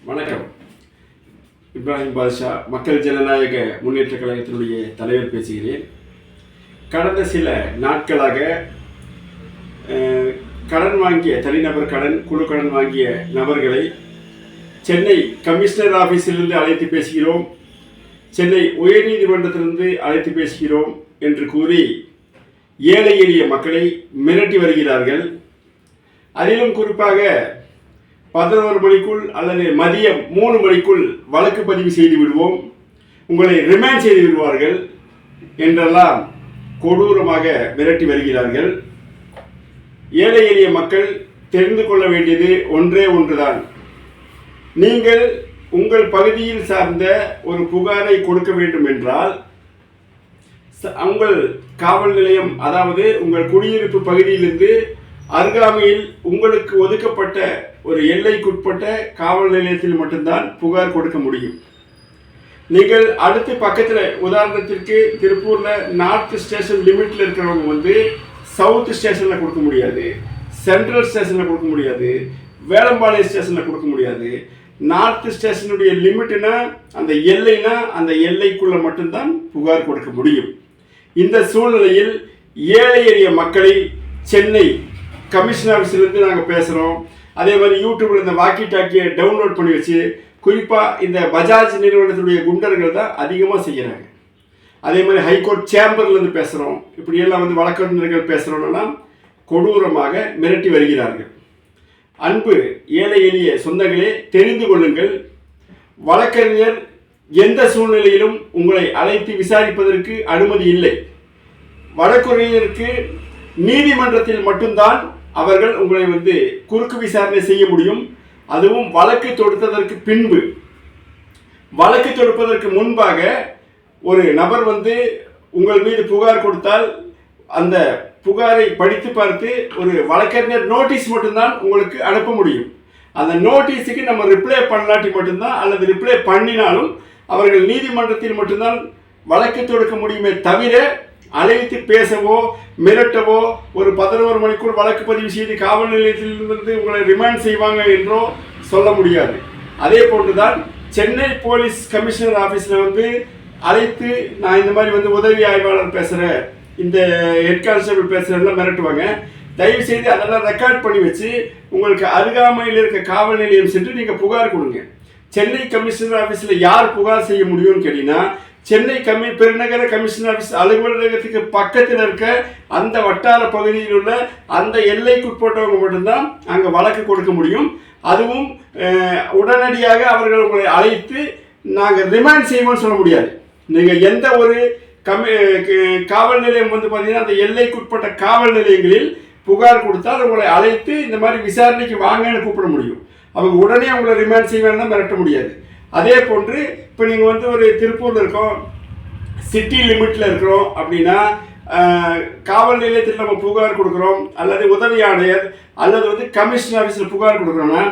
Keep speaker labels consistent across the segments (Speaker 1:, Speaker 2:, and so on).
Speaker 1: வணக்கம். இப்ராஹிம் பாஷா மக்கள் ஜனநாயக முன்னேற்ற கழகத்தினுடைய தலைவர் பேசுகிறேன். கடந்த சில நாட்களாக கடன் வாங்கிய தனிநபர் கடன் குழு கடன் வாங்கிய நபர்களை சென்னை கமிஷனர் ஆஃபீஸிலிருந்து அழைத்து பேசுகிறோம், சென்னை உயர்நீதிமன்றத்திலிருந்து அழைத்து பேசுகிறோம் என்று கூறி ஏழை எளிய மக்களை மிரட்டி வருகிறார்கள். அதிலும் குறிப்பாக 11 மணிக்குள் அல்லது மதியம் 3 மணிக்குள் வழக்கு பதிவு செய்து விடுவோம், உங்களை ரிமாண்ட் செய்து விடுவார்கள் என்றெல்லாம் கொடூரமாக மிரட்டி வருகிறார்கள். ஏழை எளிய மக்கள் தெரிந்து கொள்ள வேண்டியது ஒன்றே ஒன்றுதான். நீங்கள் உங்கள் பகுதியில் சார்ந்த ஒரு புகாரை கொடுக்க வேண்டும் என்றால் உங்கள் காவல் நிலையம், அதாவது உங்கள் குடியிருப்பு பகுதியிலிருந்து அருகாமையில் உங்களுக்கு ஒதுக்கப்பட்ட ஒரு எல்லைக்குட்பட்ட காவல் நிலையத்தில் மட்டும்தான் புகார் கொடுக்க முடியும். நீங்கள் அடுத்து பக்கத்தில், உதாரணத்திற்கு திருப்பூரில் நார்த் ஸ்டேஷன் லிமிட்டில் இருக்கிறவங்க சவுத் ஸ்டேஷனில் கொடுக்க முடியாது, சென்ட்ரல் ஸ்டேஷனில் கொடுக்க முடியாது, வேளம்பாளையம் ஸ்டேஷனில் கொடுக்க முடியாது. நார்த் ஸ்டேஷனுடைய லிமிட்னா அந்த எல்லைனா அந்த எல்லைக்குள்ளே மட்டும்தான் புகார் கொடுக்க முடியும். இந்த சூழ்நிலையில் ஏழை எளிய மக்களை சென்னை கமிஷன் ஆஃபீஸிலிருந்து நாங்கள் பேசுகிறோம். அதே மாதிரி யூடியூப்பில் இந்த வாக்கி டாக்கியை டவுன்லோட் பண்ணி வச்சு, குறிப்பாக இந்த பஜாஜ் நிறுவனத்துடைய குண்டர்கள் தான் அதிகமாக செய்கிறாங்க. அதே மாதிரி ஹைகோர்ட் சேம்பர்லேருந்து பேசுகிறோம், இப்படியெல்லாம் வழக்கறிஞர்கள் பேசுகிறோன்னெல்லாம் கொடூரமாக மிரட்டி வருகிறார்கள். அன்பு ஏழை எளிய சொந்தங்களே, தெரிந்து கொள்ளுங்கள், வழக்கறிஞர் எந்த சூழ்நிலையிலும் உங்களை அழைத்து விசாரிப்பதற்கு அனுமதி இல்லை. வழக்கறிஞருக்கு நீதிமன்றத்தில் மட்டும்தான் அவர்கள் உங்களை குறுக்கு விசாரணை செய்ய முடியும். அதுவும் வழக்கு தொடுத்ததற்கு பின்பு. வழக்கு தொடுப்பதற்கு முன்பாக ஒரு நபர் உங்கள் மீது புகார் கொடுத்தால் அந்த புகாரை படித்து பார்த்து ஒரு வழக்கறிஞர் நோட்டீஸ் மட்டும்தான் உங்களுக்கு அனுப்ப முடியும். அந்த நோட்டீஸுக்கு நம்ம ரிப்ளை பண்ணலாட்டி மட்டும்தான், அல்லது ரிப்ளை பண்ணினாலும் அவர்கள் நீதிமன்றத்தில் மட்டும்தான் வழக்கு தொடுக்க முடியுமே தவிர அழைத்து பேசவோ மிரட்டவோ ஒரு 11 மணிக்குள் வழக்கு பதிவு செய்து காவல் நிலையத்திலிருந்து உங்களை ரிமாண்ட் செய்வாங்க என்றோ சொல்ல முடியாது. அதே போன்றுதான் சென்னை போலீஸ் கமிஷனர் ஆஃபீஸில் அழைத்து நான் இந்த மாதிரி உதவி ஆய்வாளர் பேசுகிறேன், இந்த ஹெட் கான்ஸ்டபிள் பேசுகிறேன்லாம் மிரட்டுவாங்க. தயவு செய்து அதெல்லாம் ரெக்கார்ட் பண்ணி வச்சு உங்களுக்கு அருகாமையில் இருக்க காவல் நிலையம் சென்று நீங்கள் புகார் கொடுங்க. சென்னை கமிஷனர் ஆஃபீஸில் யார் புகார் செய்ய முடியும்னு கேட்டீங்கன்னா, சென்னை பெருநகர கமிஷனர் ஆஃபீஸ் அலுவலகத்துக்கு பக்கத்தில் இருக்க அந்த வட்டார பகுதியில் உள்ள அந்த எல்லைக்குட்பட்டவங்க மட்டும்தான் அங்கே வழக்கு கொடுக்க முடியும். அதுவும் உடனடியாக அவர்கள் உங்களை அழைத்து நாங்கள் ரிமாண்ட் செய்வோம்னு சொல்ல முடியாது. நீங்கள் எந்த ஒரு காவல் நிலையம் பார்த்தீங்கன்னா அந்த எல்லைக்குட்பட்ட காவல் நிலையங்களில் புகார் கொடுத்தால் உங்களை அழைத்து இந்த மாதிரி விசாரணைக்கு வாங்கன்னு கூப்பிட முடியும். அவங்க உடனே உங்களை ரிமாண்ட் செய்வேன்னு மிரட்ட முடியாது. அதே போன்று இப்போ நீங்கள் ஒரு திருப்பூரில் இருக்கோம், சிட்டி லிமிட்டில் இருக்கிறோம் அப்படின்னா காவல் நிலையத்தில் நம்ம புகார் கொடுக்குறோம், அல்லது உதவி ஆணையர் அல்லது கமிஷனர் ஆஃபீஸில் புகார் கொடுக்குறோன்னா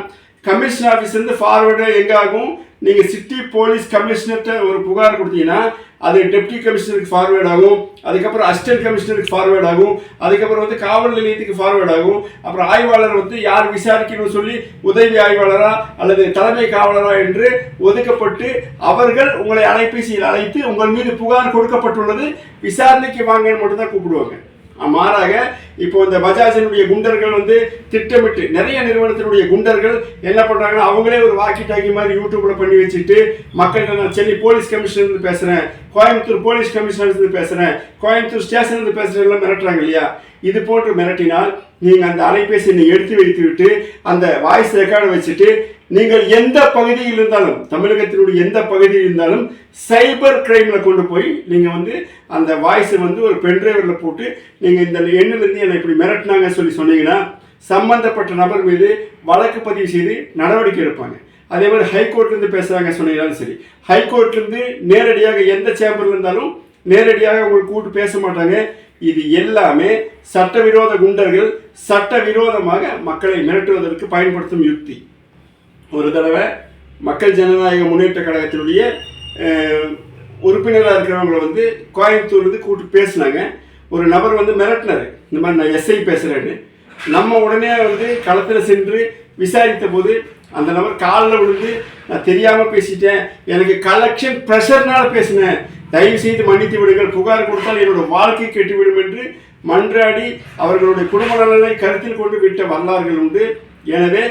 Speaker 1: கமிஷனர் ஆஃபீஸ்லேருந்து ஃபார்வேர்டு எங்காகும், நீங்கள் சிட்டி போலீஸ் கமிஷனர்கிட்ட ஒரு புகார் கொடுத்தீங்கன்னா அது டெப்டி கமிஷனருக்கு ஃபார்வேர்ட் ஆகும், அதுக்கப்புறம் அசிஸ்டன்ட் கமிஷனருக்கு ஃபார்வேர்ட் ஆகும், அதுக்கப்புறம் காவல் நிலையத்துக்கு ஃபார்வேர்ட் ஆகும். அப்புறம் ஆய்வாளர் யார் விசாரிக்கணும்னு சொல்லி உதவி ஆய்வாளரா அல்லது தலைமை காவலரா என்று ஒதுக்கப்பட்டு அவர்கள் உங்களை அலைபேசியில் அழைத்து உங்கள் மீது புகார் கொடுக்கப்பட்டுள்ளது, விசாரணைக்கு வாங்கன்னு மட்டும்தான் கூப்பிடுவாங்க. மாறாக இப்போ இந்த பஜாஜினுடைய குண்டர்கள் திட்டமிட்டு நிறைய நிறுவனத்தினுடைய குண்டர்கள் என்ன பண்ணுறாங்கன்னா, அவங்களே ஒரு வாக்கி டாக்கி மாதிரி யூடியூப்ல பண்ணி வச்சுட்டு மக்கள்கிட்ட நான் சென்னை போலீஸ் கமிஷனர் பேசுகிறேன், கோயம்புத்தூர் போலீஸ் கமிஷனர் பேசுகிறேன், கோயம்புத்தூர் ஸ்டேஷன் பேசுகிறேன் எல்லாம் மிரட்டுறாங்க இல்லையா? இது போன்று மிரட்டினால் நீங்கள் அந்த அலைபேசியை எடுத்து வைத்துவிட்டு அந்த வாய்ஸ் ரெக்கார்டை வச்சுட்டு நீங்கள் எந்த பகுதியில் இருந்தாலும், தமிழகத்தினுடைய எந்த பகுதியில் இருந்தாலும் சைபர் கிரைமில் கொண்டு போய் நீங்கள் அந்த வாய்ஸை ஒரு பென்ட்ரைவரில் போட்டு நீங்கள் இந்த எண்ணிலிருந்து என்னை இப்படி மிரட்டினாங்க சொன்னீங்கன்னா சம்பந்தப்பட்ட நபர் மீது வழக்கு பதிவு செய்து நடவடிக்கை எடுப்பாங்க. அதே மாதிரி ஹைகோர்ட்லேருந்து பேசுகிறாங்க சொன்னீங்கன்னாலும் சரி, ஹைகோர்ட்லேருந்து நேரடியாக எந்த சேம்பரில் இருந்தாலும் நேரடியாக உங்களுக்கு கூட்டு பேச மாட்டாங்க. இது எல்லாமே சட்டவிரோத குண்டர்கள் சட்டவிரோதமாக மக்களை மிரட்டுவதற்கு பயன்படுத்தும் யுக்தி. ஒரு தடவை மக்கள் ஜனநாயக முன்னேற்ற கழகத்தினுடைய உறுப்பினராக இருக்கிறவங்களை கோயம்புத்தூர்லேருந்து கூப்பிட்டு பேசினாங்க. ஒரு நபர் மிரட்டினார், இந்த மாதிரி நான் எஸ்ஐ பேசுகிறேன்னு. நம்ம உடனே களத்தில் சென்று விசாரித்த போது அந்த நபர் காலில் விழுந்து நான் தெரியாமல் பேசிட்டேன், எனக்கு கலெக்ஷன் ப்ரெஷர்னால பேசினேன், தயவு செய்து மன்னித்து விடுங்கள், புகார் கொடுத்தால் என்னோட வாழ்க்கை கெட்டுவிடும் என்று மன்றாடி அவர்களுடைய குடும்ப நலனை கருத்தில் கொண்டு விட்ட வரலாறுகள் உண்டு. எனவே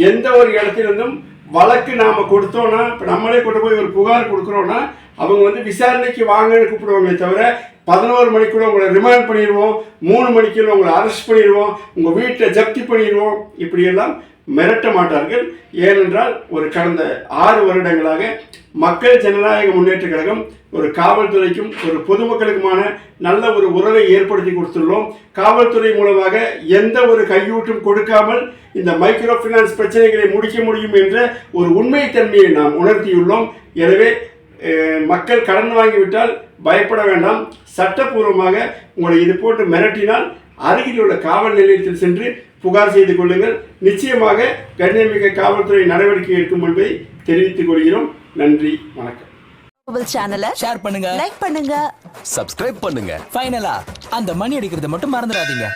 Speaker 1: எந்த ஒரு இடத்திலிருந்தும் வழக்கு நாம் கொடுத்தோன்னா, இப்போ நம்மளே கொண்டு போய் ஒரு புகார் கொடுக்குறோன்னா அவங்க வந்து விசாரணைக்கு வாங்கன்னு கூப்பிடுவாங்களே தவிர 11 மணிக்குள்ள உங்களை ரிமாண்ட் பண்ணிடுவோம், 3 மணிக்குள்ள உங்களை அரெஸ்ட் பண்ணிடுவோம், உங்கள் வீட்டை ஜப்தி பண்ணிடுவோம், இப்படியெல்லாம் மிரட்ட மாட்டார்கள். ஏனென்றால் ஒரு கடந்த 6 வருடங்களாக மக்கள் ஜனநாயக முன்னேற்ற கழகம் ஒரு காவல்துறைக்கும் ஒரு பொதுமக்களுக்குமான நல்ல ஒரு உறவை ஏற்படுத்தி கொடுத்துள்ளோம். காவல்துறை மூலமாக எந்த ஒரு கையூட்டும் கொடுக்காமல் இந்த மைக்ரோ ஃபினான்ஸ் பிரச்சனைகளை முடிக்க முடியும் என்ற ஒரு உண்மைத்தன்மையை நாம் உணர்த்தியுள்ளோம். எனவே மக்கள் கடன் வாங்கிவிட்டால் பயப்பட வேண்டாம். சட்டப்பூர்வமாக உங்களை இது போட்டு மிரட்டினால் அருகில் உள்ள காவல் நிலையத்தில் சென்று புகார் செய்து கொள்ளுங்கள். நிச்சயமாக கண்ணியமிக்க காவல்துறை நடவடிக்கை எடுக்கும் என்பதை தெரிவித்துக் கொள்கிறோம். நன்றி, வணக்கம்.
Speaker 2: சேனலை ஷேர் பண்ணுங்க, லைக் பண்ணுங்க,
Speaker 3: சப்ஸ்கிரைப் பண்ணுங்க.
Speaker 2: ஃபைனலா அந்த மணி அடிக்கிறது மட்டும் மறந்துடாதீங்க.